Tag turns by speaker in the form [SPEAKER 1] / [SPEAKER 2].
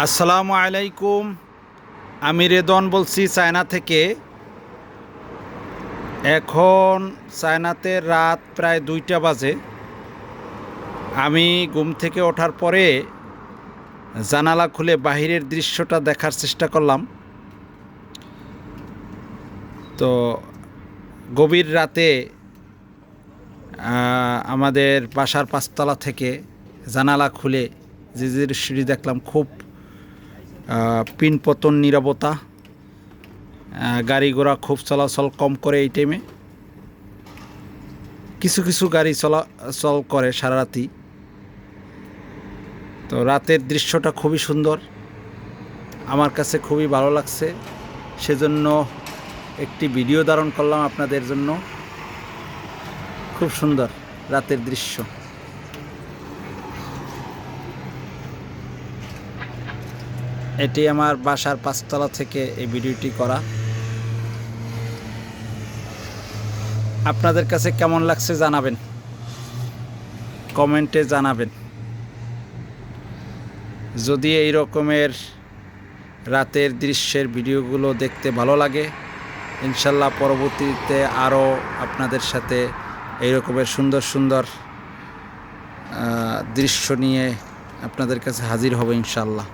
[SPEAKER 1] আসসালামু আলাইকুম। আমি রেদন বলছি চায়না থেকে। এখন চায়নাতে রাত প্রায় 2টা বাজে। আমি ঘুম থেকে ওঠার পরে জানালা খুলে বাহিরের দৃশ্যটা দেখার চেষ্টা করলাম। তো গভীর রাতে আমাদের বাসার 5তলা থেকে জানালা খুলে যে দৃশ্যটি দেখলাম, খুব পিনপতন নীরবতা। গাড়ি ঘোড়া খুব চলাচল কম করে এই টাইমে। কিছু কিছু গাড়ি চলাচল করে সারা রাতি। তো রাতের দৃশ্যটা খুবই সুন্দর, আমার কাছে খুবই ভালো লাগছে। সেজন্য একটি ভিডিও ধারণ করলাম আপনাদের জন্য। খুব সুন্দর রাতের দৃশ্য। এটি আমার বাসার 5তলা থেকে এই ভিডিওটি করা। আপনাদের কাছে কেমন লাগছে জানাবেন, কমেন্টে জানাবেন। যদি এই রকমের রাতের দৃশ্যের ভিডিওগুলো দেখতে ভালো লাগে, ইনশাল্লাহ পরবর্তীতে আরও আপনাদের সাথে এই রকমের সুন্দর সুন্দর দৃশ্য নিয়ে আপনাদের কাছে হাজির হব ইনশাল্লাহ।